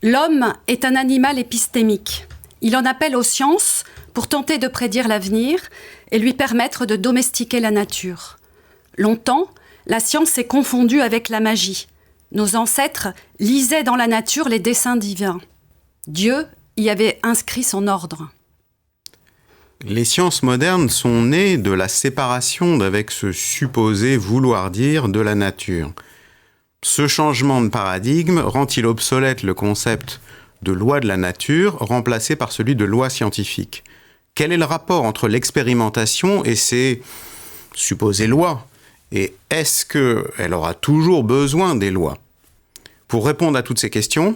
L'homme est un animal épistémique. Il en appelle aux sciences pour tenter de prédire l'avenir et lui permettre de domestiquer la nature. Longtemps, la science s'est confondue avec la magie. Nos ancêtres lisaient dans la nature les desseins divins. Dieu y avait inscrit son ordre. Les sciences modernes sont nées de la séparation d'avec ce supposé vouloir dire de la nature. Ce changement de paradigme rend-il obsolète le concept de loi de la nature, remplacé par celui de loi scientifique? Quel est le rapport entre l'expérimentation et ces supposées lois? Et est-ce qu'elle aura toujours besoin des lois? Pour répondre à toutes ces questions,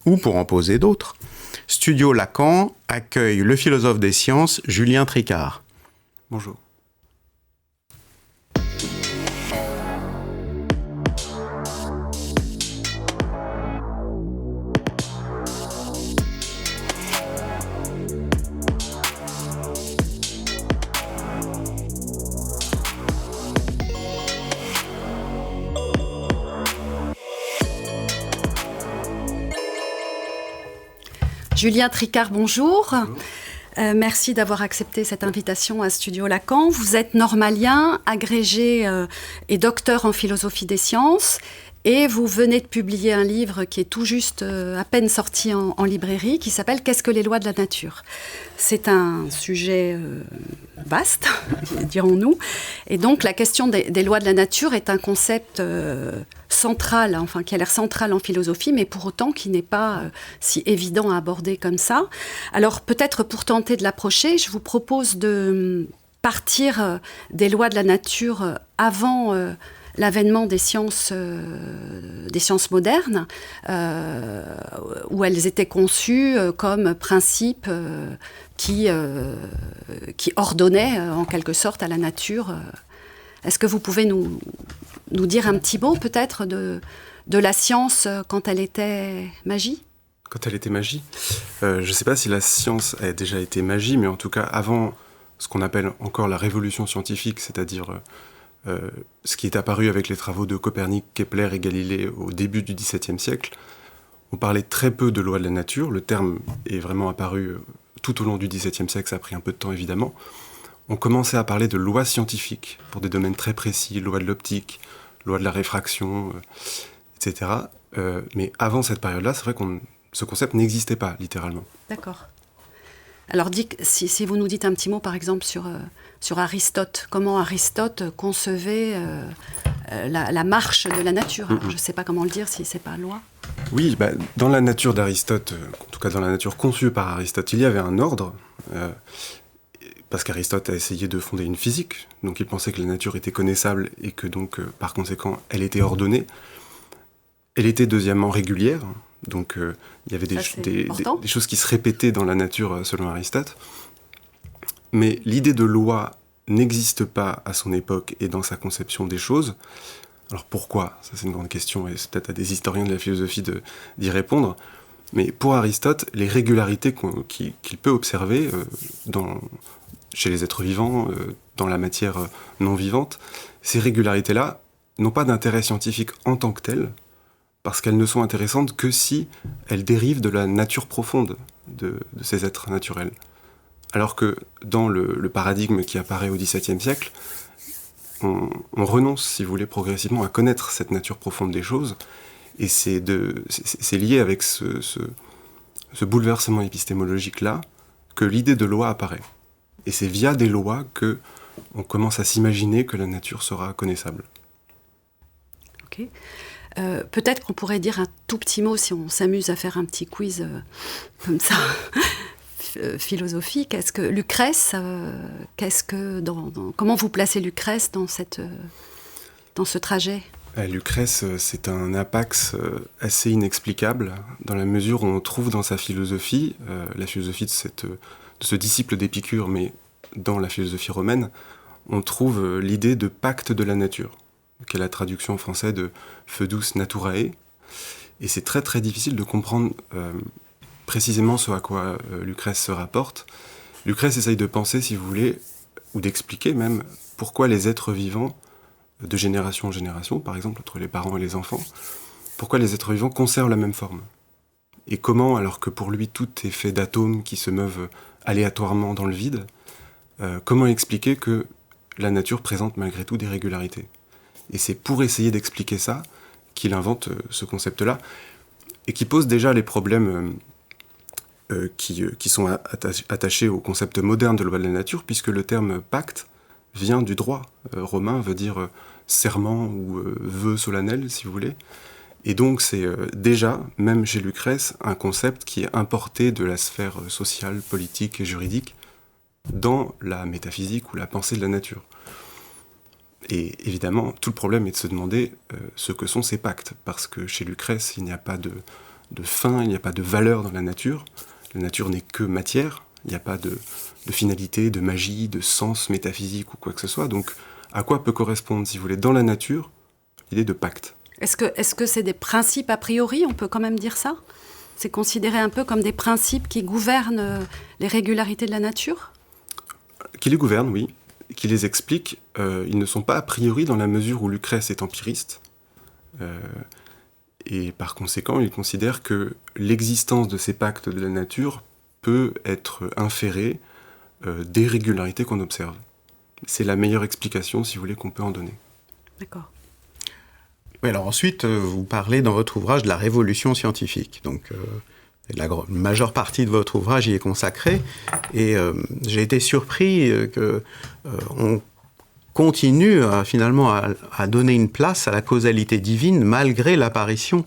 ou pour en poser d'autres, Studio Lacan accueille le philosophe des sciences Julien Tricart. Bonjour. Julien Tricart, bonjour. Merci d'avoir accepté cette invitation à Studio Lacan. Vous êtes normalien, agrégé et docteur en philosophie des sciences. Et vous venez de publier un livre qui est tout juste à peine sorti en librairie, qui s'appelle « Qu'est-ce que les lois de la nature ?» C'est un sujet vaste, dirons-nous. Et donc la question des lois de la nature est un concept central, enfin qui a l'air central en philosophie, mais pour autant qui n'est pas si évident à aborder comme ça. Alors peut-être pour tenter de l'approcher, je vous propose de partir des lois de la nature avant l'avènement des sciences modernes, où elles étaient conçues comme principes qui ordonnaient en quelque sorte à la nature. Est-ce que vous pouvez nous dire un petit mot peut-être de la science quand elle était magie ? Quand elle était magie, je ne sais pas si la science a déjà été magie, mais en tout cas avant ce qu'on appelle encore la révolution scientifique, c'est-à-dire ce qui est apparu avec les travaux de Copernic, Kepler et Galilée au début du XVIIe siècle, on parlait très peu de lois de la nature. Le terme est vraiment apparu tout au long du XVIIe siècle, ça a pris un peu de temps évidemment. On commençait à parler de lois scientifiques pour des domaines très précis, loi de l'optique, loi de la réfraction, etc. Mais avant cette période-là, c'est vrai que ce concept n'existait pas, littéralement. D'accord. Alors, si vous nous dites un petit mot, par exemple, sur Aristote, comment Aristote concevait la marche de la nature. Alors, je ne sais pas comment le dire si ce n'est pas loi. Oui, dans la nature d'Aristote, en tout cas dans la nature conçue par Aristote, il y avait un ordre, parce qu'Aristote a essayé de fonder une physique, donc il pensait que la nature était connaissable et que donc, par conséquent, elle était ordonnée. Elle était deuxièmement régulière. Donc il y avait des choses qui se répétaient dans la nature selon Aristote. Mais l'idée de loi n'existe pas à son époque et dans sa conception des choses. Alors pourquoi ? Ça c'est une grande question et c'est peut-être à des historiens de la philosophie d'y répondre. Mais pour Aristote, les régularités qu'il peut observer chez les êtres vivants, dans la matière non vivante, ces régularités-là n'ont pas d'intérêt scientifique en tant que telles, parce qu'elles ne sont intéressantes que si elles dérivent de la nature profonde de ces êtres naturels. Alors que dans le paradigme qui apparaît au XVIIe siècle, on renonce, si vous voulez, progressivement à connaître cette nature profonde des choses, et c'est lié avec ce bouleversement épistémologique-là que l'idée de loi apparaît. Et c'est via des lois qu'on commence à s'imaginer que la nature sera connaissable. Ok. Peut-être qu'on pourrait dire un tout petit mot, si on s'amuse à faire un petit quiz comme ça, philosophique. Est-ce que Lucrèce, comment vous placez Lucrèce dans ce trajet ? Lucrèce, c'est un apax assez inexplicable, dans la mesure où on trouve dans sa philosophie, la philosophie de ce disciple d'Épicure, mais dans la philosophie romaine, on trouve l'idée de pacte de la nature, qui est la traduction en français de Foedus Naturae. Et c'est très très difficile de comprendre précisément ce à quoi Lucrèce se rapporte. Lucrèce essaye de penser, si vous voulez, ou d'expliquer même, pourquoi les êtres vivants, de génération en génération, par exemple entre les parents et les enfants, pourquoi les êtres vivants conservent la même forme. Et comment, alors que pour lui tout est fait d'atomes qui se meuvent aléatoirement dans le vide, comment expliquer que la nature présente malgré tout des régularités. Et c'est pour essayer d'expliquer ça qu'il invente ce concept-là, et qui pose déjà les problèmes qui sont attachés au concept moderne de loi de la nature, puisque le terme pacte vient du droit romain, veut dire serment ou vœu solennel, si vous voulez. Et donc c'est déjà, même chez Lucrèce, un concept qui est importé de la sphère sociale, politique et juridique dans la métaphysique ou la pensée de la nature. Et évidemment, tout le problème est de se demander ce que sont ces pactes, parce que chez Lucrèce, il n'y a pas de fin, il n'y a pas de valeur dans la nature. La nature n'est que matière, il n'y a pas de finalité, de magie, de sens métaphysique ou quoi que ce soit. Donc, à quoi peut correspondre, si vous voulez, dans la nature, l'idée de pacte ? Est-ce que c'est des principes a priori, on peut quand même dire ça ? C'est considéré un peu comme des principes qui gouvernent les régularités de la nature ? Qui les gouvernent, oui. Qui les expliquent. Ils ne sont pas a priori dans la mesure où Lucrèce est empiriste. Et par conséquent, il considère que l'existence de ces pactes de la nature peut être inférée des régularités qu'on observe. C'est la meilleure explication, si vous voulez, qu'on peut en donner. D'accord. Oui, alors ensuite, vous parlez dans votre ouvrage de la révolution scientifique. Donc, la majeure partie de votre ouvrage y est consacrée. Et j'ai été surpris qu'on continue finalement à donner une place à la causalité divine malgré l'apparition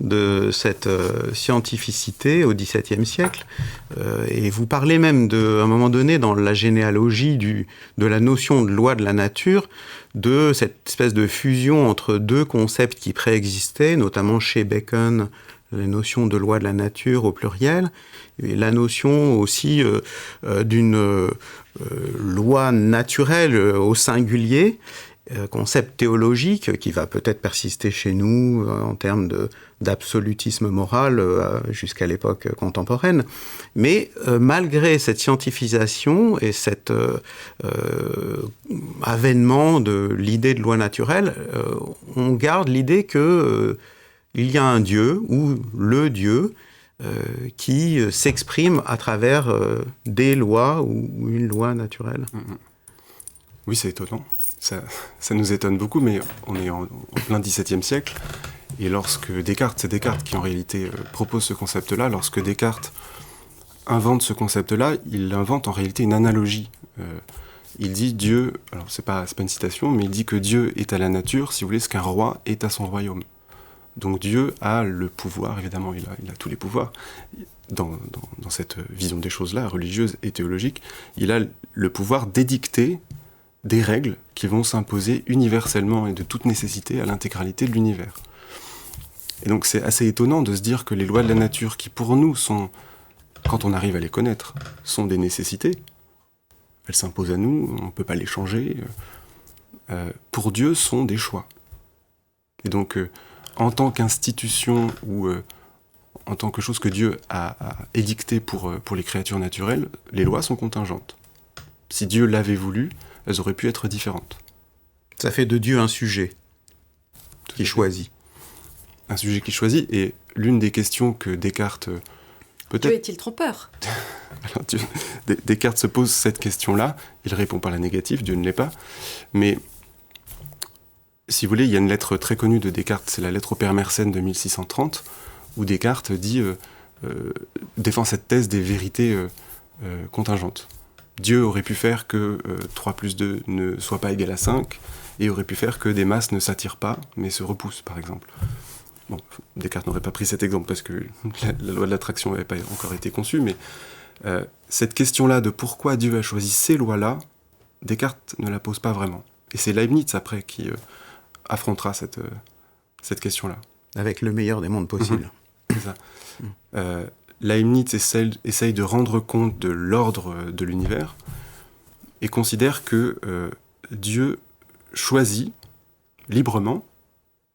de cette scientificité au XVIIe siècle. Et vous parlez même à un moment donné, dans la généalogie de la notion de loi de la nature, de cette espèce de fusion entre deux concepts qui préexistaient, notamment chez Bacon, la notion de loi de la nature au pluriel, et la notion aussi d'une loi naturelle au singulier, concept théologique qui va peut-être persister chez nous en termes d'absolutisme moral jusqu'à l'époque contemporaine. Mais malgré cette scientifisation et cet avènement de l'idée de loi naturelle, on garde l'idée que il y a un Dieu, ou le Dieu, qui s'exprime à travers des lois ou une loi naturelle. Oui, c'est étonnant. Ça nous étonne beaucoup, mais on est en plein XVIIe siècle. Et lorsque c'est Descartes qui en réalité propose ce concept-là, lorsque Descartes invente ce concept-là, il invente en réalité une analogie. Il dit Dieu, alors c'est pas une citation, mais il dit que Dieu est à la nature, si vous voulez, ce qu'un roi est à son royaume. Donc Dieu a le pouvoir, évidemment, il a tous les pouvoirs. Dans cette vision des choses-là, religieuse et théologique, il a le pouvoir d'édicter des règles qui vont s'imposer universellement et de toute nécessité à l'intégralité de l'univers. Et donc c'est assez étonnant de se dire que les lois de la nature, qui pour nous sont, quand on arrive à les connaître, sont des nécessités, elles s'imposent à nous, on ne peut pas les changer, pour Dieu sont des choix. Et donc en tant qu'institution ou en tant que chose que Dieu a édictée pour les créatures naturelles, les lois sont contingentes. Si Dieu l'avait voulu, elles auraient pu être différentes. Ça fait de Dieu un sujet qui choisit. Un sujet qui choisit, et l'une des questions que Descartes... Dieu est-il trompeur ? Alors, Descartes se pose cette question-là, il répond par la négative, Dieu ne l'est pas, mais si vous voulez, il y a une lettre très connue de Descartes, c'est la lettre au Père Mersenne de 1630, où Descartes défend cette thèse des vérités contingentes. Dieu aurait pu faire que 3 plus 2 ne soit pas égal à 5, et aurait pu faire que des masses ne s'attirent pas, mais se repoussent, par exemple. Bon, Descartes n'aurait pas pris cet exemple, parce que la loi de l'attraction n'avait pas encore été conçue, mais cette question-là de pourquoi Dieu a choisi ces lois-là, Descartes ne la pose pas vraiment. Et c'est Leibniz, après, qui affrontera cette question-là. Avec le meilleur des mondes possibles. C'est ça. Leibniz essaye de rendre compte de l'ordre de l'univers et considère que Dieu choisit librement,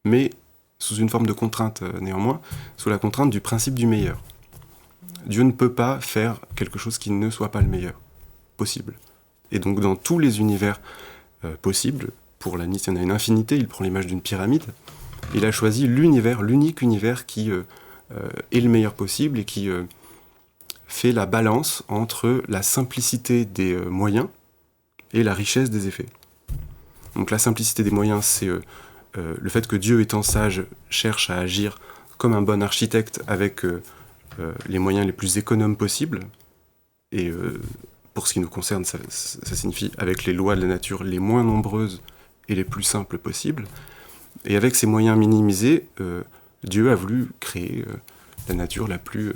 mais sous une forme de contrainte néanmoins, sous la contrainte du principe du meilleur. Dieu ne peut pas faire quelque chose qui ne soit pas le meilleur possible. Et donc dans tous les univers possibles, pour Leibniz il y en a une infinité, il prend l'image d'une pyramide, il a choisi l'univers, l'unique univers qui est le meilleur possible et qui fait la balance entre la simplicité des moyens et la richesse des effets. Donc la simplicité des moyens, c'est le fait que Dieu, étant sage, cherche à agir comme un bon architecte avec les moyens les plus économes possibles. Et pour ce qui nous concerne, ça signifie avec les lois de la nature les moins nombreuses et les plus simples possibles. Et avec ces moyens minimisés, Dieu a voulu créer la nature la plus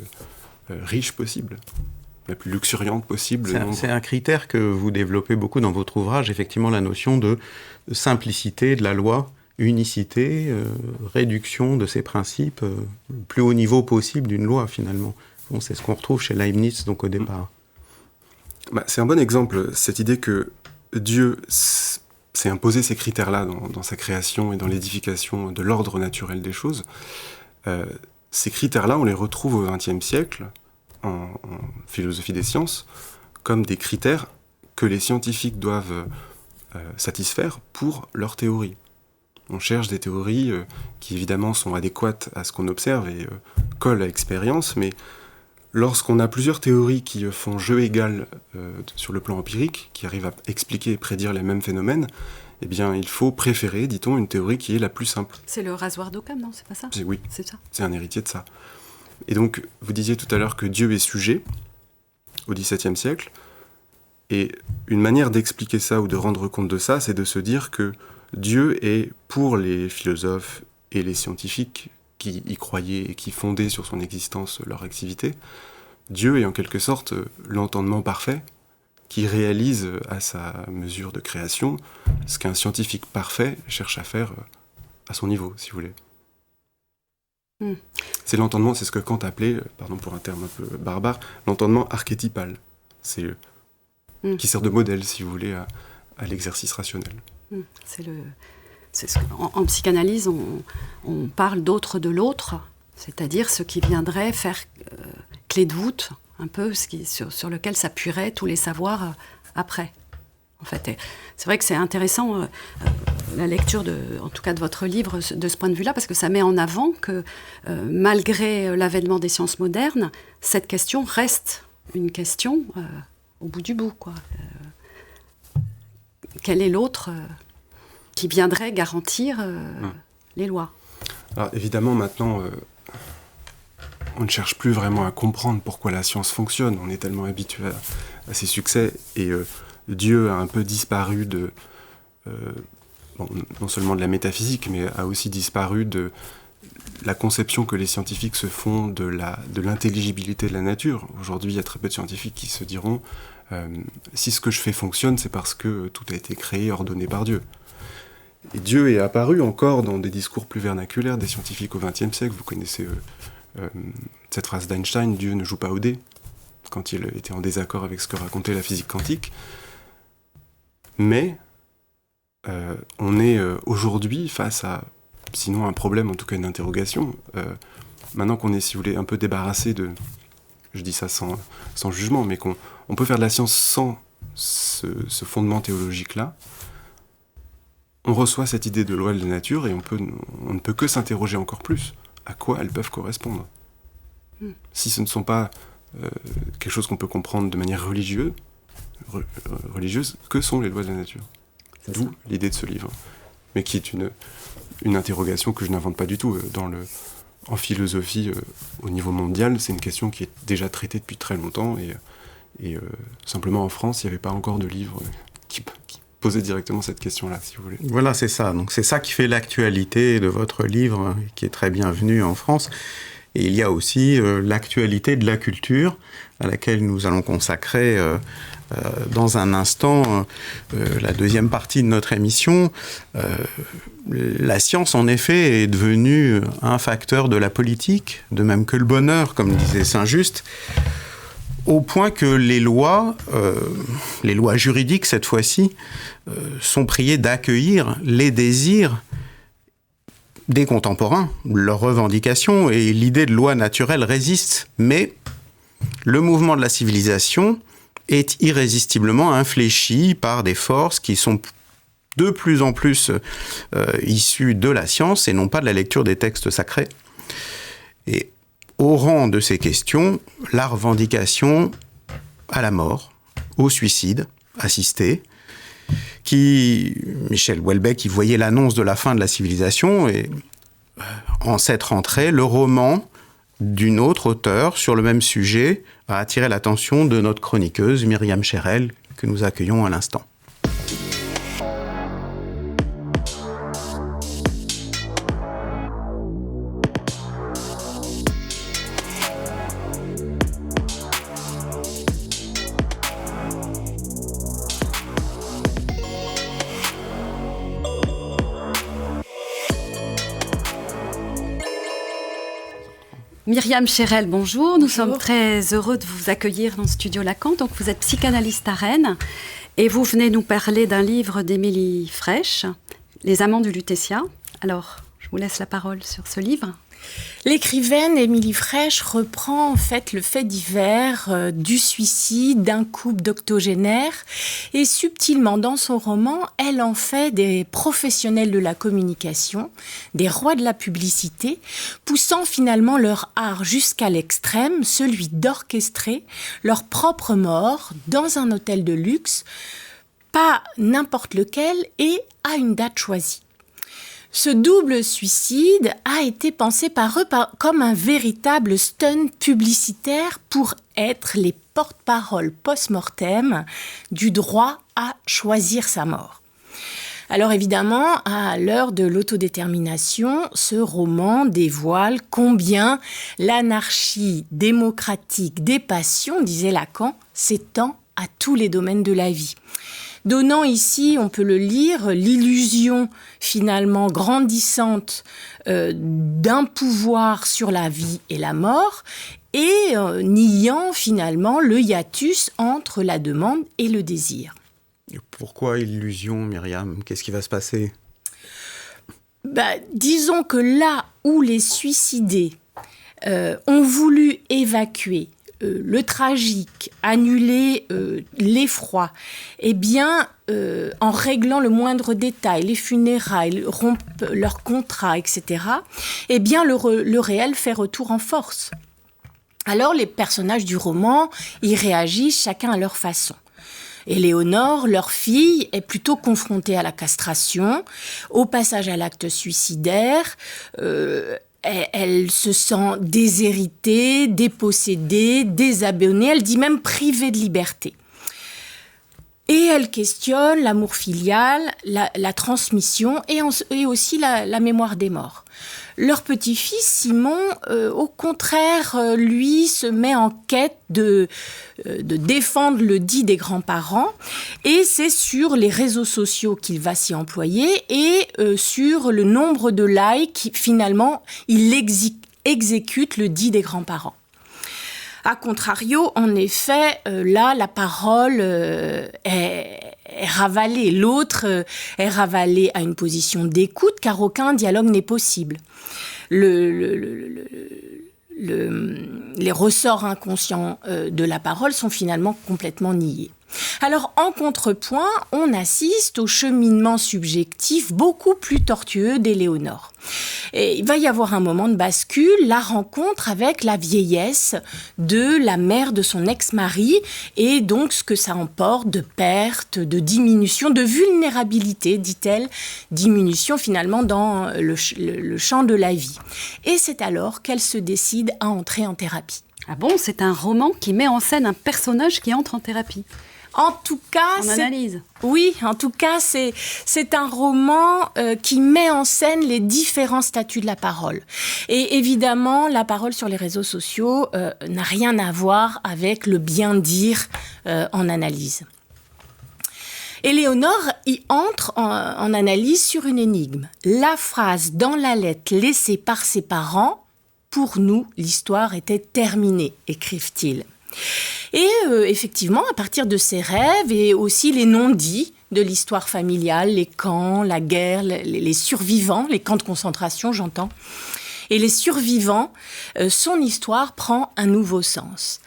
riche possible, la plus luxuriante possible. C'est un critère que vous développez beaucoup dans votre ouvrage, effectivement la notion de simplicité de la loi, unicité, réduction de ses principes, le plus haut niveau possible d'une loi finalement. Bon, c'est ce qu'on retrouve chez Leibniz donc au départ. C'est un bon exemple, cette idée que Dieu s'est imposé ces critères-là dans sa création et dans l'édification de l'ordre naturel des choses. Ces critères-là, on les retrouve au XXe siècle, en philosophie des sciences, comme des critères que les scientifiques doivent satisfaire pour leur théorie. On cherche des théories qui évidemment sont adéquates à ce qu'on observe et collent à l'expérience, mais lorsqu'on a plusieurs théories qui font jeu égal sur le plan empirique, qui arrivent à expliquer et prédire les mêmes phénomènes, eh bien, il faut préférer, dit-on, une théorie qui est la plus simple. C'est le rasoir d'Occam, non? C'est pas ça? Oui, c'est ça. C'est un héritier de ça. Et donc, vous disiez tout à l'heure que Dieu est sujet, au XVIIe siècle, et une manière d'expliquer ça ou de rendre compte de ça, c'est de se dire que Dieu est, pour les philosophes et les scientifiques qui y croyaient et qui fondaient sur son existence leur activité, Dieu est en quelque sorte l'entendement parfait qui réalise à sa mesure de création ce qu'un scientifique parfait cherche à faire à son niveau, si vous voulez. C'est l'entendement, c'est ce que Kant appelait, pardon pour un terme un peu barbare, l'entendement archétypal. C'est qui sert de modèle, si vous voulez, à l'exercice rationnel. En psychanalyse, on parle d'autre de l'autre, c'est-à-dire ce qui viendrait faire clé de voûte, un peu sur lequel s'appuieraient tous les savoirs après. En fait, c'est vrai que c'est intéressant la lecture en tout cas de votre livre de ce point de vue-là, parce que ça met en avant que malgré l'avènement des sciences modernes, cette question reste une question au bout du bout, quoi. Quel est l'autre qui viendrait garantir les lois? Alors évidemment, maintenant, on ne cherche plus vraiment à comprendre pourquoi la science fonctionne. On est tellement habitué à ses succès, et Dieu a un peu disparu non seulement de la métaphysique, mais a aussi disparu de la conception que les scientifiques se font de l'intelligibilité de la nature. Aujourd'hui, il y a très peu de scientifiques qui se diront si ce que je fais fonctionne, c'est parce que tout a été créé, ordonné par Dieu. Et Dieu est apparu encore dans des discours plus vernaculaires des scientifiques au XXe siècle. Vous connaissez cette phrase d'Einstein, Dieu ne joue pas au dé, quand il était en désaccord avec ce que racontait la physique quantique. Mais on est aujourd'hui face à, sinon un problème, en tout cas une interrogation. Maintenant qu'on est, si vous voulez, un peu débarrassé de... Je dis ça sans jugement, mais qu'on peut faire de la science sans ce fondement théologique-là. On reçoit cette idée de loi de la nature et on ne peut que s'interroger encore plus à quoi elles peuvent correspondre. Si ce ne sont pas quelque chose qu'on peut comprendre de manière religieuse, que sont les lois de la nature? D'où l'idée de ce livre, mais qui est une interrogation que je n'invente pas du tout. En philosophie, au niveau mondial, c'est une question qui est déjà traitée depuis très longtemps, et simplement en France, il n'y avait pas encore de livre qui posait directement cette question-là, si vous voulez. Voilà, c'est ça. Donc c'est ça qui fait l'actualité de votre livre, qui est très bienvenu en France. Et il y a aussi l'actualité de la culture, à laquelle nous allons consacrer dans un instant la deuxième partie de notre émission. La science, en effet, est devenue un facteur de la politique, de même que le bonheur, comme disait Saint-Just, au point que les lois juridiques, cette fois-ci, sont priées d'accueillir les désirs des contemporains, leurs revendications, et l'idée de loi naturelle résiste. Mais le mouvement de la civilisation est irrésistiblement infléchi par des forces qui sont de plus en plus issues de la science et non pas de la lecture des textes sacrés. Et au rang de ces questions, la revendication à la mort, au suicide assisté, Michel Houellebecq, il voyait l'annonce de la fin de la civilisation, et en cette rentrée, le roman d'une autre auteure sur le même sujet a attiré l'attention de notre chroniqueuse Myriam Cherel, que nous accueillons à l'instant. Myriam Cherel, bonjour. Nous sommes très heureux de vous accueillir dans Studio Lacan. Donc, vous êtes psychanalyste à Rennes et vous venez nous parler d'un livre d'Émilie Frèche, Les Amants du Lutétia. Alors, je vous laisse la parole sur ce livre. L'écrivaine Émilie Frèche reprend en fait le fait divers du suicide d'un couple d'octogénaires et subtilement dans son roman, elle en fait des professionnels de la communication, des rois de la publicité, poussant finalement leur art jusqu'à l'extrême, celui d'orchestrer leur propre mort dans un hôtel de luxe, pas n'importe lequel et à une date choisie. Ce double suicide a été pensé par eux comme un véritable stunt publicitaire pour être les porte-paroles post-mortem du droit à choisir sa mort. Alors évidemment, à l'heure de l'autodétermination, ce roman dévoile combien l'anarchie démocratique des passions, disait Lacan, s'étend à tous les domaines de la vie. Donnant ici, on peut le lire, l'illusion finalement grandissante d'un pouvoir sur la vie et la mort et niant finalement le hiatus entre la demande et le désir. Pourquoi illusion, Myriam ? Qu'est-ce qui va se passer ? Disons que là où les suicidés ont voulu évacuer le tragique, annuler l'effroi, eh bien, en réglant le moindre détail, les funérailles, rompre leur contrat, etc., eh bien, le réel fait retour en force. Alors, les personnages du roman y réagissent chacun à leur façon. Éléonore, leur fille, est plutôt confrontée à la castration, au passage à l'acte suicidaire. Elle se sent déshéritée, dépossédée, désabonnée, elle dit même privée de liberté. Et elle questionne l'amour filial, la transmission et aussi la mémoire des morts. Leur petit-fils, Simon, au contraire, lui, se met en quête de défendre le dit des grands-parents. Et c'est sur les réseaux sociaux qu'il va s'y employer et sur le nombre de likes, finalement, il exécute le dit des grands-parents. A contrario, en effet, là, la parole est ravalée. L'autre est ravalé à une position d'écoute, car aucun dialogue n'est possible. Les ressorts inconscients de la parole sont finalement complètement niés. Alors, en contrepoint, on assiste au cheminement subjectif beaucoup plus tortueux d'Éléonore. Et il va y avoir un moment de bascule, la rencontre avec la vieillesse de la mère de son ex-mari, et donc ce que ça emporte de perte, de diminution, de vulnérabilité, dit-elle, diminution finalement dans le champ de la vie. Et c'est alors qu'elle se décide à entrer en thérapie. Ah bon, c'est un roman qui met en scène un personnage qui entre en thérapie. En tout cas, en analyse. Oui, en tout cas, c'est un roman qui met en scène les différents statuts de la parole. Et évidemment, la parole sur les réseaux sociaux n'a rien à voir avec le bien-dire en analyse. Éléonore y entre en analyse sur une énigme. La phrase dans la lettre laissée par ses parents, pour nous, l'histoire était terminée, écrivent-ils. Et effectivement, à partir de ses rêves et aussi les non-dits de l'histoire familiale, les camps, la guerre, les survivants, les camps de concentration, j'entends, et les survivants, son histoire prend un nouveau sens.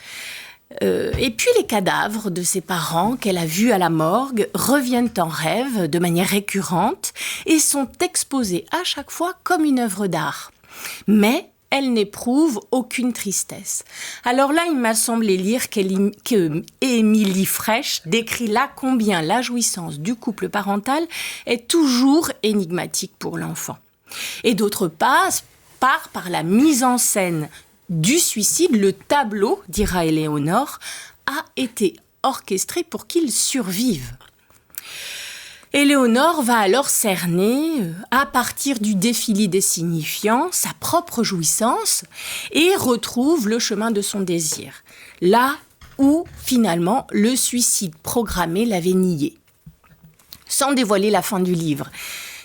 Et puis les cadavres de ses parents qu'elle a vus à la morgue reviennent en rêve de manière récurrente et sont exposés à chaque fois comme une œuvre d'art. Mais elle n'éprouve aucune tristesse. Alors là, il m'a semblé lire qu'Émilie Frêche décrit là combien la jouissance du couple parental est toujours énigmatique pour l'enfant. Et d'autre part, par la mise en scène du suicide, le tableau, dira Éléonore, a été orchestré pour qu'il survive. Éléonore va alors cerner, à partir du défilé des signifiants, sa propre jouissance et retrouve le chemin de son désir, là où, finalement, le suicide programmé l'avait nié. Sans dévoiler la fin du livre,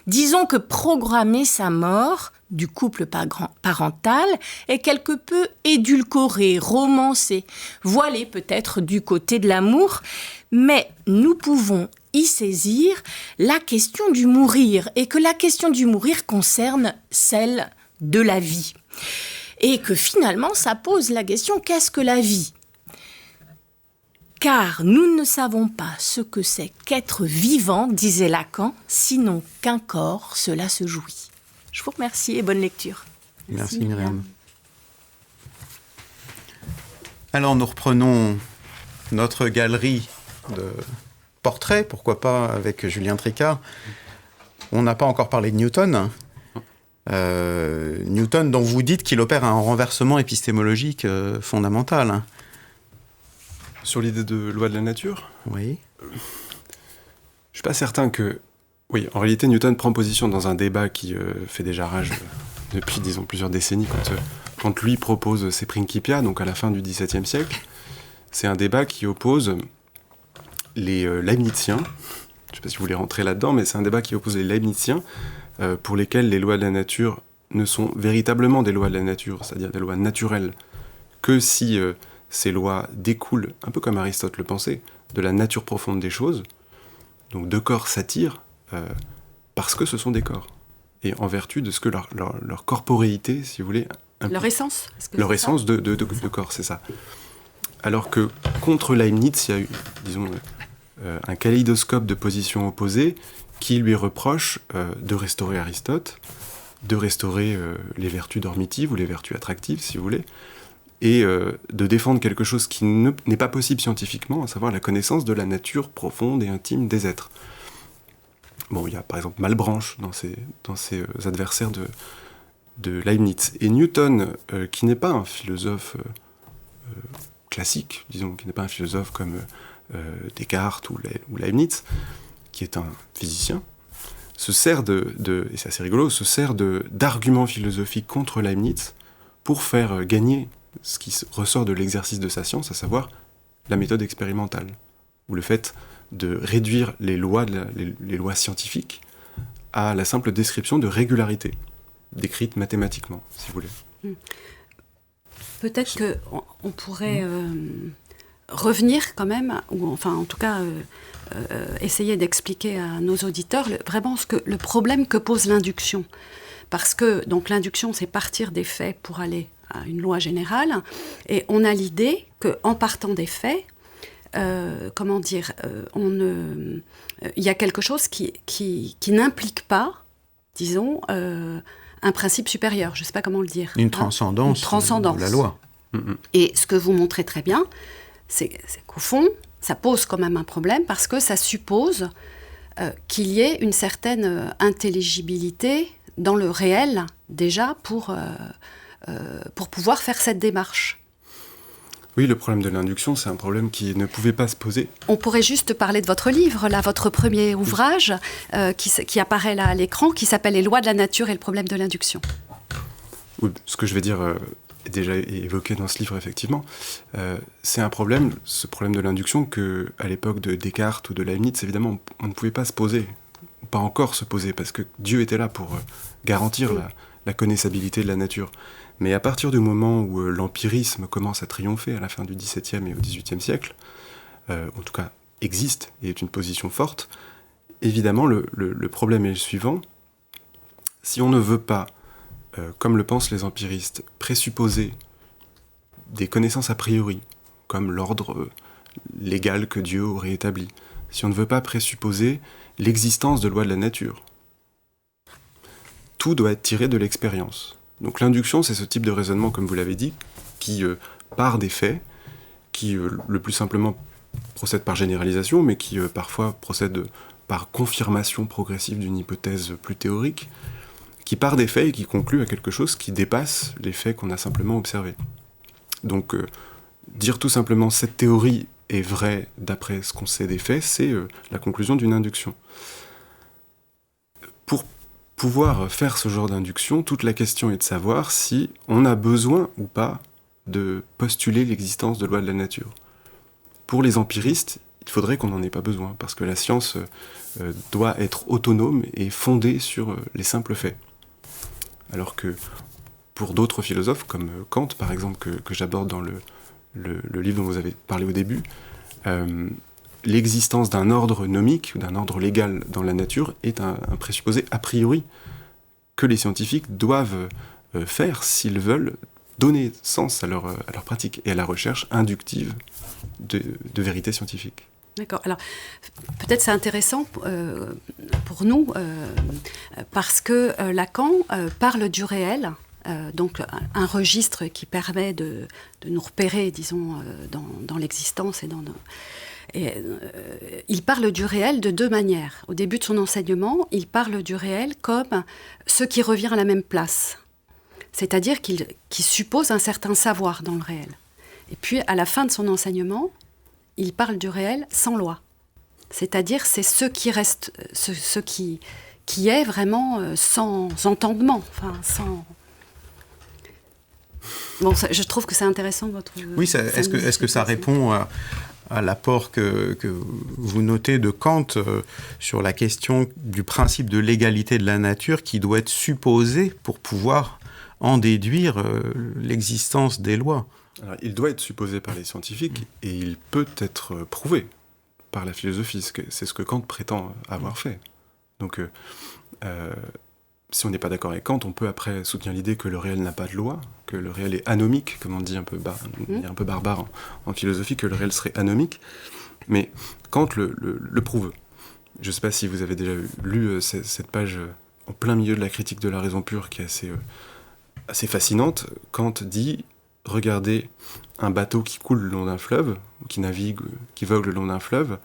disons que programmer sa mort du couple parental est quelque peu édulcoré, romancé, voilé peut-être du côté de l'amour, mais nous pouvons y saisir la question du mourir, et que la question du mourir concerne celle de la vie. Et que finalement, ça pose la question, qu'est-ce que la vie ? Car nous ne savons pas ce que c'est qu'être vivant, disait Lacan, sinon qu'un corps, cela se jouit. Je vous remercie et bonne lecture. Merci Myriam. Alors nous reprenons notre galerie de portraits, pourquoi pas avec Julien Tricart. On n'a pas encore parlé de Newton. Newton, dont vous dites qu'il opère un renversement épistémologique fondamental. Sur l'idée de loi de la nature ? Oui. Je ne suis pas certain que... Oui, en réalité, Newton prend position dans un débat qui fait déjà rage depuis, disons, plusieurs décennies, quand lui propose ses Principia, donc à la fin du XVIIe siècle. C'est un débat qui oppose les Leibniziens, je ne sais pas si vous voulez rentrer là-dedans, mais c'est un débat qui oppose les Leibniziens, pour lesquels les lois de la nature ne sont véritablement des lois de la nature, c'est-à-dire des lois naturelles, que si ces lois découlent, un peu comme Aristote le pensait, de la nature profonde des choses. Donc deux corps s'attirent parce que ce sont des corps, et en vertu de ce que leur corporéité, si vous voulez... Leur essence. Leur essence de corps, c'est ça. Alors que contre Leibniz, il y a eu, disons, un kaléidoscope de positions opposées qui lui reproche de restaurer Aristote, de restaurer les vertus dormitives ou les vertus attractives, si vous voulez, et de défendre quelque chose qui n'est pas possible scientifiquement, à savoir la connaissance de la nature profonde et intime des êtres. Bon, il y a par exemple Malebranche dans ses adversaires de Leibniz. Et Newton, qui n'est pas un philosophe classique, disons, qui n'est pas un philosophe comme Descartes ou Leibniz, qui est un physicien, se sert et c'est assez rigolo, se sert d'arguments philosophiques contre Leibniz pour faire gagner ce qui ressort de l'exercice de sa science, à savoir la méthode expérimentale, ou le fait de réduire les lois scientifiques à la simple description de régularité, décrite mathématiquement, si vous voulez. Peut-être qu'on pourrait revenir quand même, ou enfin en tout cas essayer d'expliquer à nos auditeurs vraiment le problème que pose l'induction. Parce que donc, l'induction, c'est partir des faits pour aller à une loi générale, et on a l'idée qu'en partant des faits, il y a quelque chose qui n'implique pas, disons, un principe supérieur, je ne sais pas comment le dire. Une transcendance de la loi. Et ce que vous montrez très bien, c'est qu'au fond, ça pose quand même un problème, parce que ça suppose qu'il y ait une certaine intelligibilité dans le réel, déjà, pour pouvoir faire cette démarche. Oui, le problème de l'induction, c'est un problème qui ne pouvait pas se poser. On pourrait juste parler de votre livre, là, votre premier ouvrage, qui apparaît là à l'écran, qui s'appelle « Les lois de la nature et le problème de l'induction ». Oui, ce que je vais dire est déjà évoqué dans ce livre, effectivement. C'est un problème, ce problème de l'induction, qu'à l'époque de Descartes ou de Leibniz, évidemment, on ne pouvait pas se poser, pas encore se poser, parce que Dieu était là pour garantir la connaissabilité de la nature. Mais à partir du moment où l'empirisme commence à triompher à la fin du XVIIe et au XVIIIe siècle, en tout cas existe et est une position forte, évidemment le problème est le suivant. Si on ne veut pas, comme le pensent les empiristes, présupposer des connaissances a priori, comme l'ordre légal que Dieu aurait établi, si on ne veut pas présupposer l'existence de lois de la nature, tout doit être tiré de l'expérience. Donc l'induction, c'est ce type de raisonnement, comme vous l'avez dit, qui part des faits, qui le plus simplement procède par généralisation, mais qui parfois procède par confirmation progressive d'une hypothèse plus théorique, qui part des faits et qui conclut à quelque chose qui dépasse les faits qu'on a simplement observés. Donc dire tout simplement cette théorie est vraie d'après ce qu'on sait des faits, c'est la conclusion d'une induction. Pour pouvoir faire ce genre d'induction, toute la question est de savoir si on a besoin ou pas de postuler l'existence de lois de la nature. Pour les empiristes, il faudrait qu'on n'en ait pas besoin, parce que la science doit être autonome et fondée sur les simples faits. Alors que pour d'autres philosophes, comme Kant par exemple, que j'aborde dans le livre dont vous avez parlé au début, l'existence d'un ordre nomique, d'un ordre légal dans la nature, est un présupposé a priori que les scientifiques doivent faire s'ils veulent donner sens à leur pratique et à la recherche inductive de vérité scientifique. D'accord. Alors, peut-être c'est intéressant pour nous, parce que Lacan parle du réel, donc un registre qui permet de nous repérer, disons, dans l'existence et il parle du réel de deux manières. Au début de son enseignement, il parle du réel comme ce qui revient à la même place, c'est-à-dire qu'il suppose un certain savoir dans le réel. Et puis, à la fin de son enseignement, il parle du réel sans loi. C'est-à-dire, c'est ce qui reste, ce qui est vraiment sans entendement, enfin, sans... Bon, je trouve que c'est intéressant, votre... Oui, est-ce que ça répond à l'apport que vous notez de Kant sur la question du principe de l'égalité de la nature qui doit être supposé pour pouvoir en déduire l'existence des lois? Alors, il doit être supposé par les scientifiques et il peut être prouvé par la philosophie. C'est ce que Kant prétend avoir fait. Donc, si on n'est pas d'accord avec Kant, on peut après soutenir l'idée que le réel n'a pas de loi, que le réel est anomique, comme on dit un peu barbare en philosophie, que le réel serait anomique. Mais Kant le prouve. Je ne sais pas si vous avez déjà lu cette page en plein milieu de la critique de la raison pure, qui est assez fascinante. Kant dit... Regardez un bateau qui coule le long d'un fleuve, qui navigue, qui vogue le long d'un fleuve,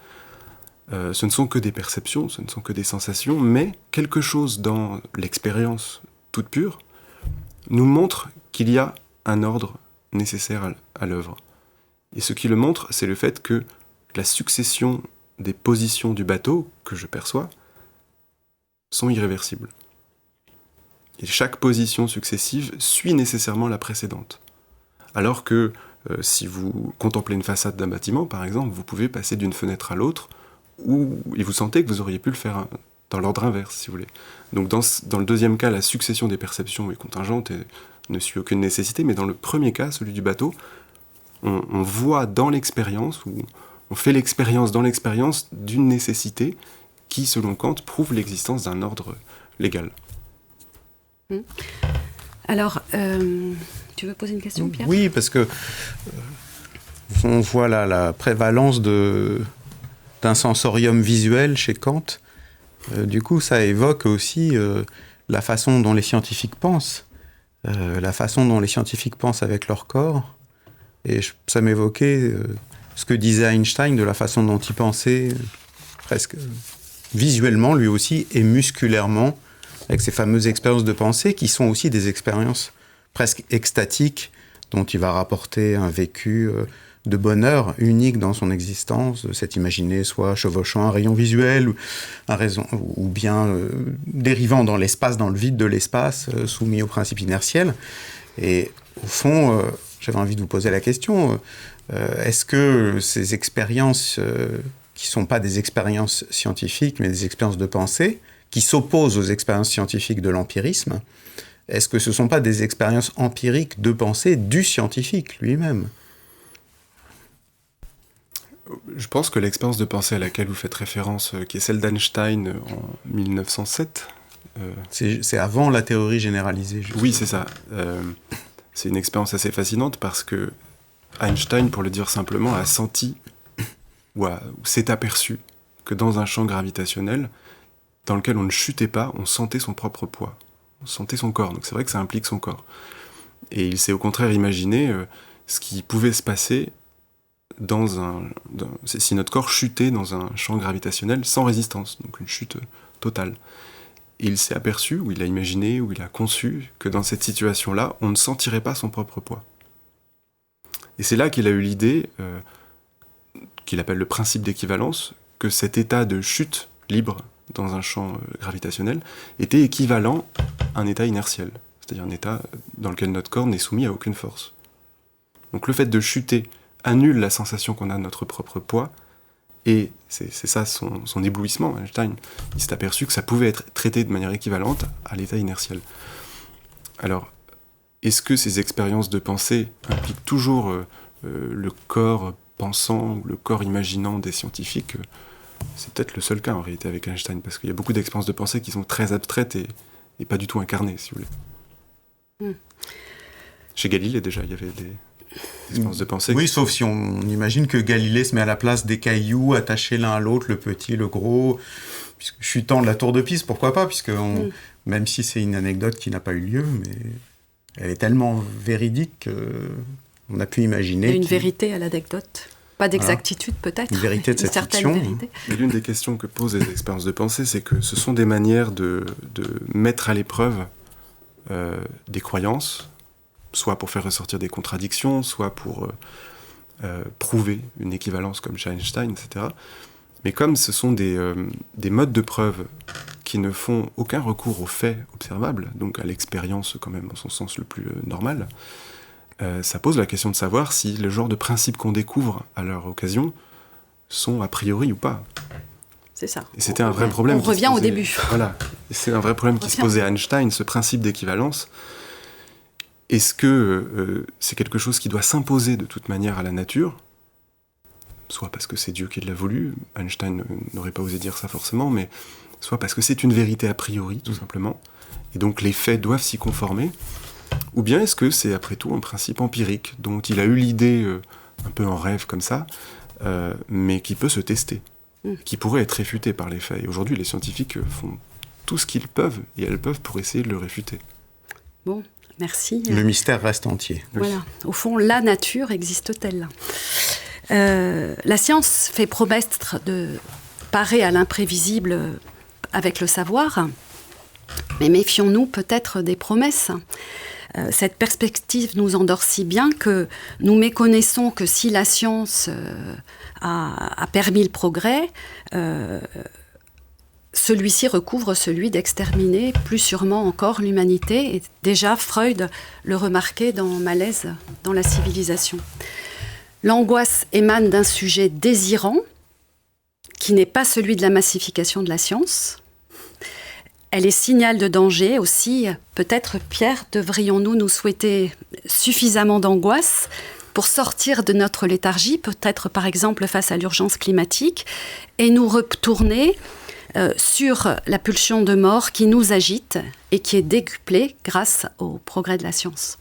ce ne sont que des perceptions, ce ne sont que des sensations, mais quelque chose dans l'expérience toute pure nous montre qu'il y a un ordre nécessaire à l'œuvre. Et ce qui le montre, c'est le fait que la succession des positions du bateau, que je perçois, sont irréversibles. Et chaque position successive suit nécessairement la précédente. Alors que si vous contemplez une façade d'un bâtiment, par exemple, vous pouvez passer d'une fenêtre à l'autre, et vous sentez que vous auriez pu le faire dans l'ordre inverse, si vous voulez. Donc dans le deuxième cas, la succession des perceptions est contingente et ne suit aucune nécessité, mais dans le premier cas, celui du bateau, on voit dans l'expérience, ou on fait l'expérience dans l'expérience d'une nécessité qui, selon Kant, prouve l'existence d'un ordre légal. Alors... Tu veux poser une question, Pierre ? Oui, parce que on voit là la prévalence d'un sensorium visuel chez Kant. Du coup, ça évoque aussi la façon dont les scientifiques pensent, la façon dont les scientifiques pensent avec leur corps. Et ça m'évoquait ce que disait Einstein de la façon dont il pensait, presque visuellement lui aussi, et musculairement, avec ces fameuses expériences de pensée, qui sont aussi des expériences presque extatique dont il va rapporter un vécu de bonheur unique dans son existence, de s'être imaginé soit chevauchant un rayon visuel ou bien dérivant dans l'espace, dans le vide de l'espace, soumis au principe inertiel. Et au fond, j'avais envie de vous poser la question, est-ce que ces expériences qui ne sont pas des expériences scientifiques, mais des expériences de pensée, qui s'opposent aux expériences scientifiques de l'empirisme, est-ce que ce ne sont pas des expériences empiriques de pensée du scientifique lui-même ? Je pense que l'expérience de pensée à laquelle vous faites référence, qui est celle d'Einstein en 1907... C'est avant la théorie généralisée. Justement. Oui, c'est ça. C'est une expérience assez fascinante parce que Einstein, pour le dire simplement, a senti ou s'est aperçu que dans un champ gravitationnel dans lequel on ne chutait pas, on sentait son propre poids. On sentait son corps. Donc c'est vrai que ça implique son corps. Et il s'est au contraire imaginé ce qui pouvait se passer si notre corps chutait dans un champ gravitationnel sans résistance, donc une chute totale. Et il s'est aperçu, ou il a imaginé, ou il a conçu, que dans cette situation-là, on ne sentirait pas son propre poids. Et c'est là qu'il a eu l'idée, qu'il appelle le principe d'équivalence, que cet état de chute libre dans un champ gravitationnel était équivalent à un état inertiel, c'est-à-dire un état dans lequel notre corps n'est soumis à aucune force. Donc le fait de chuter annule la sensation qu'on a de notre propre poids, et c'est ça son éblouissement, Einstein. Il s'est aperçu que ça pouvait être traité de manière équivalente à l'état inertiel. Alors, est-ce que ces expériences de pensée impliquent toujours le corps pensant ou le corps imaginant des scientifiques ? C'est peut-être le seul cas en réalité avec Einstein, parce qu'il y a beaucoup d'expériences de pensée qui sont très abstraites et pas du tout incarnées, si vous voulez. Chez Galilée déjà, il y avait des expériences de pensée. Oui, sauf si on imagine que Galilée se met à la place des cailloux attachés l'un à l'autre, le petit, le gros, puisque chutant de la tour de Pise, pourquoi pas, puisque même si c'est une anecdote qui n'a pas eu lieu, mais elle est tellement véridique qu'on a pu imaginer... Il y a une vérité à l'anecdote. Pas d'exactitude peut-être. Une vérité de cette fiction. Et l'une des questions que posent les expériences de pensée, c'est que ce sont des manières de mettre à l'épreuve des croyances, soit pour faire ressortir des contradictions, soit pour prouver une équivalence comme chez Einstein, etc. Mais comme ce sont des modes de preuve qui ne font aucun recours aux faits observables, donc à l'expérience quand même en son sens le plus normal, ça pose la question de savoir si le genre de principes qu'on découvre à leur occasion sont a priori ou pas. C'est ça. Et c'était un vrai problème. On revient au début. Voilà. Et c'est un vrai problème qui se posait à Einstein, ce principe d'équivalence. Est-ce que c'est quelque chose qui doit s'imposer de toute manière à la nature ? Soit parce que c'est Dieu qui l'a voulu, Einstein n'aurait pas osé dire ça forcément, mais soit parce que c'est une vérité a priori, tout simplement, et donc les faits doivent s'y conformer. Ou bien est-ce que c'est après tout un principe empirique, dont il a eu l'idée un peu en rêve comme ça, mais qui peut se tester, qui pourrait être réfuté par les faits. Et aujourd'hui, les scientifiques font tout ce qu'ils peuvent, et elles peuvent pour essayer de le réfuter. Bon, merci. Le mystère reste entier. Voilà. Oui. Au fond, la nature existe-t-elle ? La science fait promesse de parer à l'imprévisible avec le savoir, mais méfions-nous peut-être des promesses. Cette perspective nous endort si bien que nous méconnaissons que si la science a permis le progrès, celui-ci recouvre celui d'exterminer plus sûrement encore l'humanité. Et déjà, Freud le remarquait dans Malaise dans la civilisation. L'angoisse émane d'un sujet désirant, qui n'est pas celui de la massification de la science. Elle est signal de danger aussi. Peut-être, Pierre, devrions-nous nous souhaiter suffisamment d'angoisse pour sortir de notre léthargie, peut-être par exemple face à l'urgence climatique, et nous retourner sur la pulsion de mort qui nous agite et qui est décuplée grâce au progrès de la science.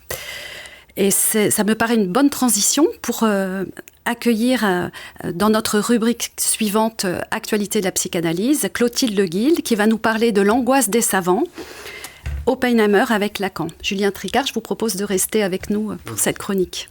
Et ça me paraît une bonne transition pour accueillir dans notre rubrique suivante « Actualité de la psychanalyse » Clotilde Le Guilde qui va nous parler de l'angoisse des savants, Oppenheimer avec Lacan. Julien Tricard, je vous propose de rester avec nous pour cette chronique.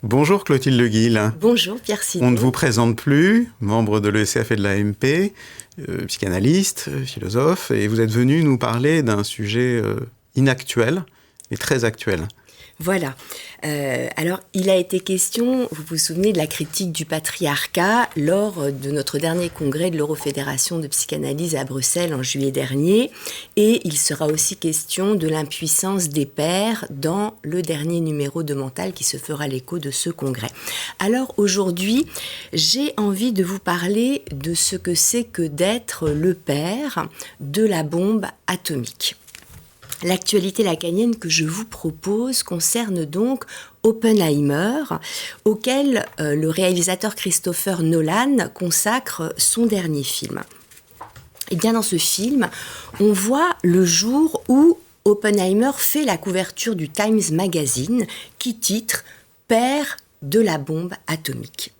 Bonjour Clotilde Le Guil. Bonjour Pierre Sidon. On ne vous présente plus, membre de l'ECF et de l'AMP, psychanalyste, philosophe, et vous êtes venu nous parler d'un sujet inactuel, mais très actuel. Voilà. Alors, il a été question, vous vous souvenez, de la critique du patriarcat lors de notre dernier congrès de l'Eurofédération de psychanalyse à Bruxelles en juillet dernier. Et il sera aussi question de l'impuissance des pères dans le dernier numéro de Mental qui se fera l'écho de ce congrès. Alors, aujourd'hui, j'ai envie de vous parler de ce que c'est que d'être le père de la bombe atomique. L'actualité lacanienne que je vous propose concerne donc Oppenheimer, auquel le réalisateur Christopher Nolan consacre son dernier film. Et bien dans ce film, on voit le jour où Oppenheimer fait la couverture du Times Magazine qui titre « Père de la bombe atomique ».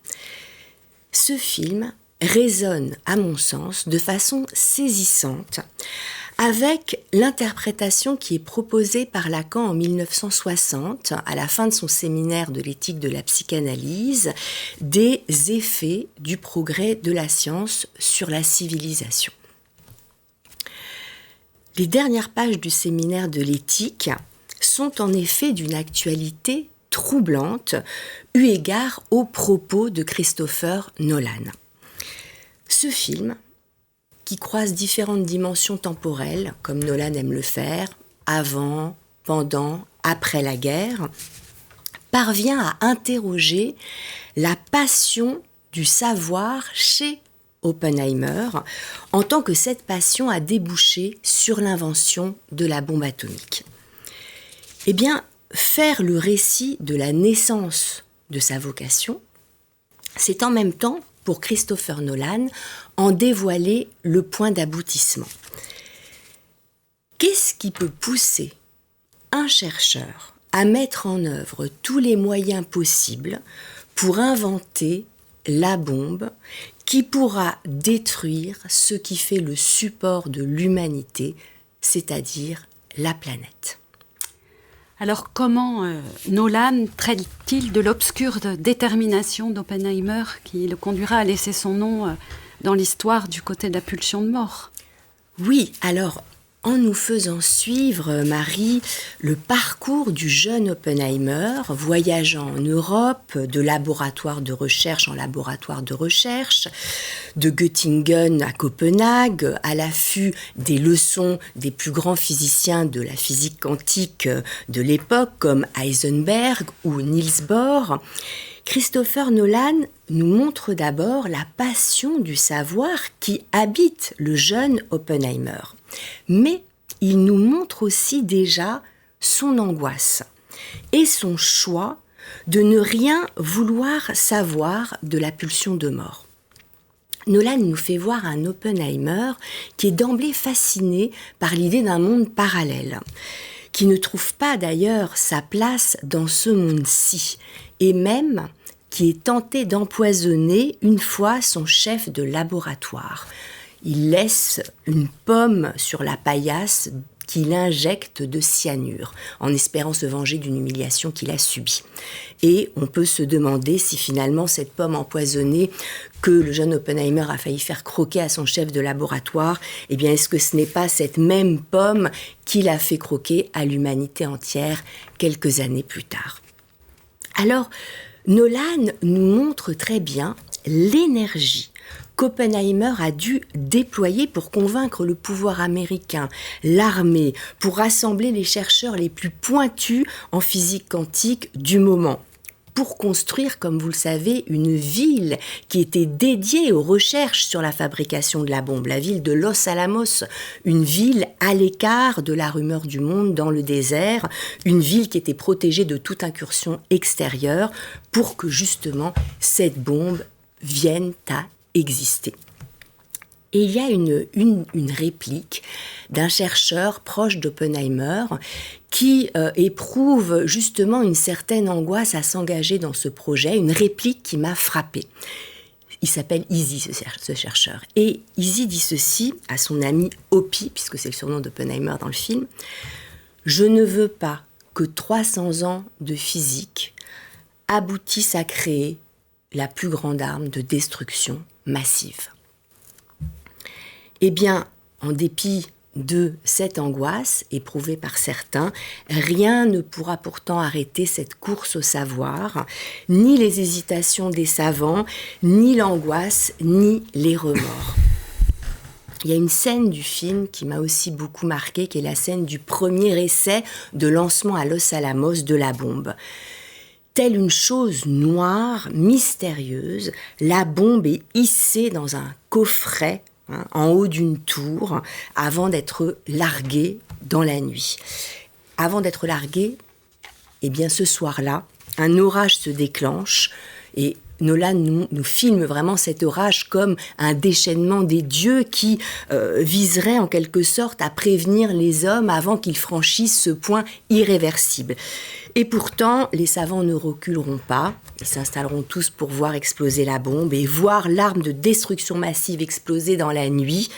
Ce film résonne, à mon sens, de façon saisissante avec l'interprétation qui est proposée par Lacan en 1960, à la fin de son séminaire de l'éthique de la psychanalyse, des effets du progrès de la science sur la civilisation. Les dernières pages du séminaire de l'éthique sont en effet d'une actualité troublante, eu égard aux propos de Christopher Nolan. Ce film, qui croise différentes dimensions temporelles, comme Nolan aime le faire, avant, pendant, après la guerre, parvient à interroger la passion du savoir chez Oppenheimer, en tant que cette passion a débouché sur l'invention de la bombe atomique. Eh bien, faire le récit de la naissance de sa vocation, c'est en même temps, pour Christopher Nolan, en dévoiler le point d'aboutissement. Qu'est-ce qui peut pousser un chercheur à mettre en œuvre tous les moyens possibles pour inventer la bombe qui pourra détruire ce qui fait le support de l'humanité, c'est-à-dire la planète ? Alors comment Nolan traite-t-il de l'obscure détermination d'Oppenheimer qui le conduira à laisser son nom dans l'histoire du côté de la pulsion de mort ? Oui, alors en nous faisant suivre, Marie, le parcours du jeune Oppenheimer, voyageant en Europe, de laboratoire de recherche en laboratoire de recherche, de Göttingen à Copenhague, à l'affût des leçons des plus grands physiciens de la physique quantique de l'époque, comme Heisenberg ou Niels Bohr, Christopher Nolan nous montre d'abord la passion du savoir qui habite le jeune Oppenheimer. Mais il nous montre aussi déjà son angoisse et son choix de ne rien vouloir savoir de la pulsion de mort. Nolan nous fait voir un Oppenheimer qui est d'emblée fasciné par l'idée d'un monde parallèle, qui ne trouve pas d'ailleurs sa place dans ce monde-ci, et même qui est tenté d'empoisonner une fois son chef de laboratoire. Il laisse une pomme sur la paillasse qu'il injecte de cyanure, en espérant se venger d'une humiliation qu'il a subie. Et on peut se demander si finalement cette pomme empoisonnée que le jeune Oppenheimer a failli faire croquer à son chef de laboratoire, eh bien est-ce que ce n'est pas cette même pomme qu'il a fait croquer à l'humanité entière quelques années plus tard ? Alors, Nolan nous montre très bien l'énergie qu'Oppenheimer a dû déployer pour convaincre le pouvoir américain, l'armée, pour rassembler les chercheurs les plus pointus en physique quantique du moment, pour construire, comme vous le savez, une ville qui était dédiée aux recherches sur la fabrication de la bombe, la ville de Los Alamos, une ville à l'écart de la rumeur du monde dans le désert, une ville qui était protégée de toute incursion extérieure pour que justement cette bombe vienne à exister. Et il y a une réplique d'un chercheur proche d'Oppenheimer qui éprouve justement une certaine angoisse à s'engager dans ce projet, une réplique qui m'a frappée. Il s'appelle Easy, ce chercheur. Et Easy dit ceci à son ami Opie, puisque c'est le surnom d'Oppenheimer dans le film. « Je ne veux pas que 300 ans de physique aboutissent à créer la plus grande arme de destruction massive. Eh bien, en dépit de cette angoisse éprouvée par certains, rien ne pourra pourtant arrêter cette course au savoir, ni les hésitations des savants, ni l'angoisse, ni les remords. Il y a une scène du film qui m'a aussi beaucoup marquée, qui est la scène du premier essai de lancement à Los Alamos de la bombe. Telle une chose noire, mystérieuse, la bombe est hissée dans un coffret en haut d'une tour avant d'être larguée dans la nuit. Avant d'être larguée, eh bien ce soir-là, un orage se déclenche et Nolan nous filme vraiment cet orage comme un déchaînement des dieux qui viserait en quelque sorte à prévenir les hommes avant qu'ils franchissent ce point irréversible. Et pourtant, les savants ne reculeront pas. Ils s'installeront tous pour voir exploser la bombe et voir l'arme de destruction massive exploser dans la nuit,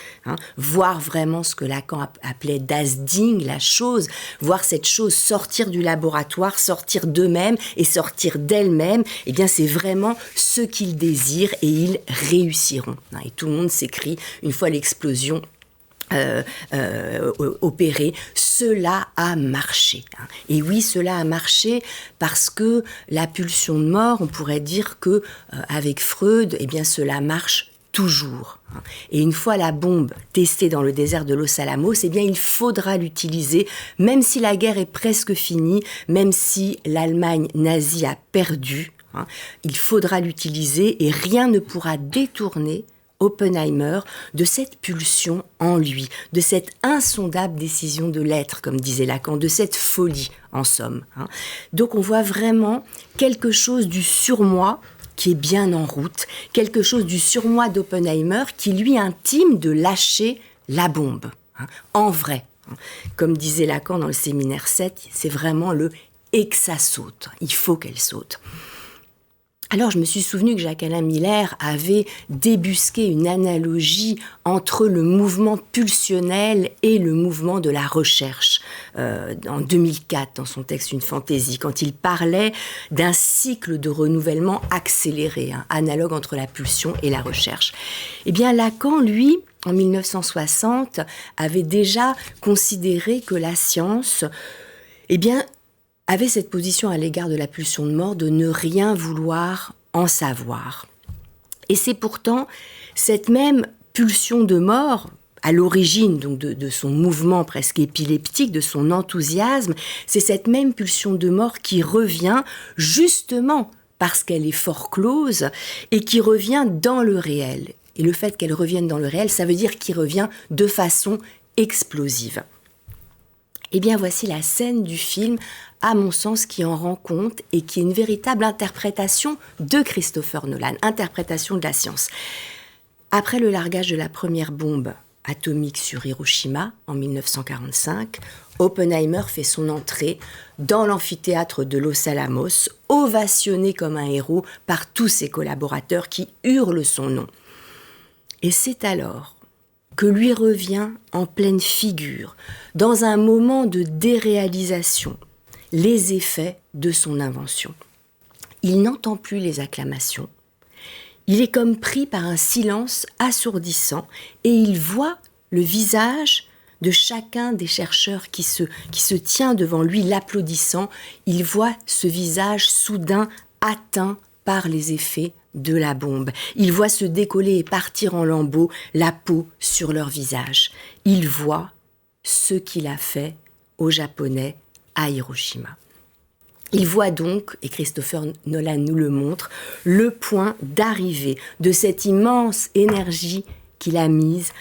voir vraiment ce que Lacan appelait das Ding, la chose, voir cette chose sortir du laboratoire, sortir d'eux-mêmes et sortir d'elle-même. Eh bien, c'est vraiment ce qu'ils désirent et ils réussiront. Et tout le monde s'écrie une fois l'explosion opéré, cela a marché. Et oui, cela a marché parce que la pulsion de mort, on pourrait dire que avec Freud, eh bien cela marche toujours. Et une fois la bombe testée dans le désert de Los Alamos, eh bien il faudra l'utiliser, même si la guerre est presque finie, même si l'Allemagne nazie a perdu, il faudra l'utiliser et rien ne pourra détourner Oppenheimer de cette pulsion en lui, de cette insondable décision de l'être, comme disait Lacan, de cette folie, en somme. Donc on voit vraiment quelque chose du surmoi qui est bien en route, quelque chose du surmoi d'Oppenheimer qui lui intime de lâcher la bombe, en vrai. Comme disait Lacan dans le séminaire 7, c'est vraiment le « et que ça saute », il faut qu'elle saute. Alors je me suis souvenu que Jacques-Alain Miller avait débusqué une analogie entre le mouvement pulsionnel et le mouvement de la recherche en 2004 dans son texte Une fantaisie, quand il parlait d'un cycle de renouvellement accéléré, analogue entre la pulsion et la recherche. Eh bien Lacan, lui, en 1960, avait déjà considéré que la science, eh bien, avait cette position à l'égard de la pulsion de mort de ne rien vouloir en savoir. Et c'est pourtant cette même pulsion de mort, à l'origine donc de son mouvement presque épileptique, de son enthousiasme, c'est cette même pulsion de mort qui revient justement parce qu'elle est fort close et qui revient dans le réel. Et le fait qu'elle revienne dans le réel, ça veut dire qu'il revient de façon explosive. Eh bien, voici la scène du film, à mon sens, qui en rend compte et qui est une véritable interprétation de Christopher Nolan, interprétation de la science. Après le largage de la première bombe atomique sur Hiroshima en 1945, Oppenheimer fait son entrée dans l'amphithéâtre de Los Alamos, ovationné comme un héros par tous ses collaborateurs qui hurlent son nom. Et c'est alors que lui revient en pleine figure, dans un moment de déréalisation, les effets de son invention. Il n'entend plus les acclamations. Il est comme pris par un silence assourdissant et il voit le visage de chacun des chercheurs qui se tient devant lui, l'applaudissant. Il voit ce visage soudain atteint par les effets de la bombe. Il voit se décoller et partir en lambeaux la peau sur leur visage. Il voit ce qu'il a fait aux Japonais à Hiroshima. Il voit donc, et Christopher Nolan nous le montre, le point d'arrivée de cette immense énergie qu'il a mise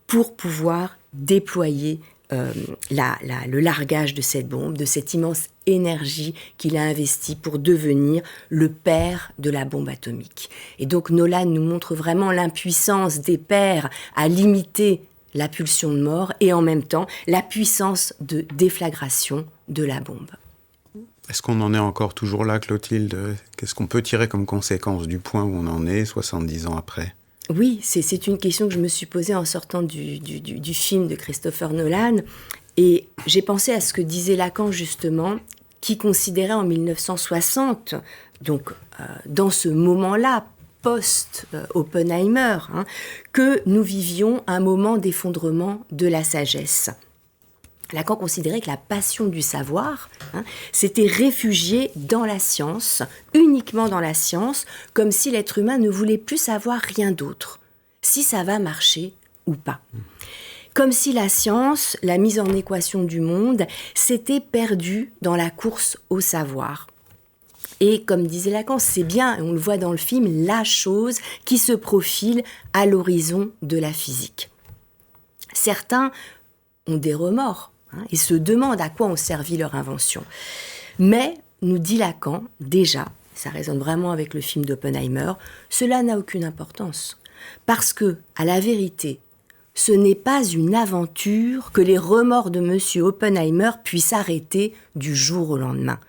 pour pouvoir déployer le largage de cette bombe, de cette immense énergie qu'il a investie pour devenir le père de la bombe atomique. Et donc Nolan nous montre vraiment l'impuissance des pères à limiter la pulsion de mort et en même temps la puissance de déflagration de la bombe. Est-ce qu'on en est encore toujours là, Clotilde ? Qu'est-ce qu'on peut tirer comme conséquence du point où on en est 70 ans après ? Oui, c'est une question que je me suis posée en sortant du film de Christopher Nolan. Et j'ai pensé à ce que disait Lacan, justement, qui considérait en 1960, donc dans ce moment-là, post-Oppenheimer, que nous vivions un moment d'effondrement de la sagesse. Lacan considérait que la passion du savoir s'était réfugiée dans la science, uniquement dans la science, comme si l'être humain ne voulait plus savoir rien d'autre, si ça va marcher ou pas. Comme si la science, la mise en équation du monde, s'était perdue dans la course au savoir. Et comme disait Lacan, c'est bien, et on le voit dans le film, la chose qui se profile à l'horizon de la physique. Certains ont des remords et se demandent à quoi ont servi leur invention. Mais, nous dit Lacan, déjà, ça résonne vraiment avec le film d'Oppenheimer, cela n'a aucune importance. Parce que, à la vérité, ce n'est pas une aventure que les remords de M. Oppenheimer puissent arrêter du jour au lendemain.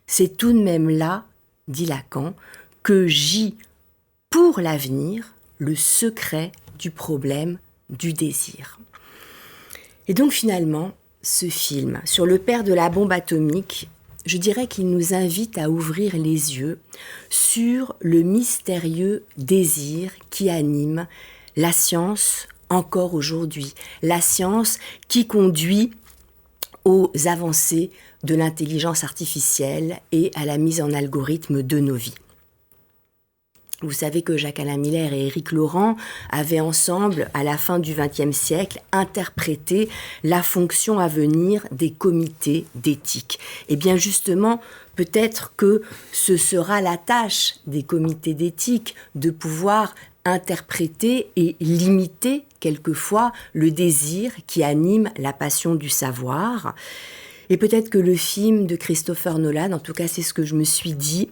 C'est tout de même là, dit Lacan, que gît pour l'avenir le secret du problème du désir. Et donc finalement, ce film sur le père de la bombe atomique, je dirais qu'il nous invite à ouvrir les yeux sur le mystérieux désir qui anime la science encore aujourd'hui, la science qui conduit aux avancées de l'intelligence artificielle et à la mise en algorithme de nos vies. Vous savez que Jacques-Alain Miller et Éric Laurent avaient ensemble, à la fin du XXe siècle, interprété la fonction à venir des comités d'éthique. Et bien justement, peut-être que ce sera la tâche des comités d'éthique de pouvoir interpréter et limiter quelquefois le désir qui anime la passion du savoir. Et peut-être que le film de Christopher Nolan, en tout cas c'est ce que je me suis dit,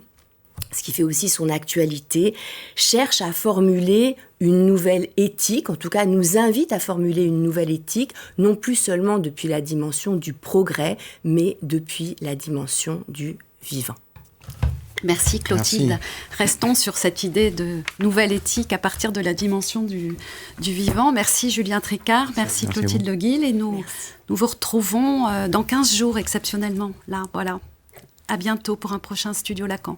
ce qui fait aussi son actualité, cherche à formuler une nouvelle éthique, en tout cas nous invite à formuler une nouvelle éthique, non plus seulement depuis la dimension du progrès, mais depuis la dimension du vivant. Merci Clotilde. Merci. Restons sur cette idée de nouvelle éthique à partir de la dimension du vivant. Merci Julien Tricart, merci Clotilde Le Guil. Et nous vous retrouvons dans 15 jours exceptionnellement. Là, voilà. À bientôt pour un prochain Studio Lacan.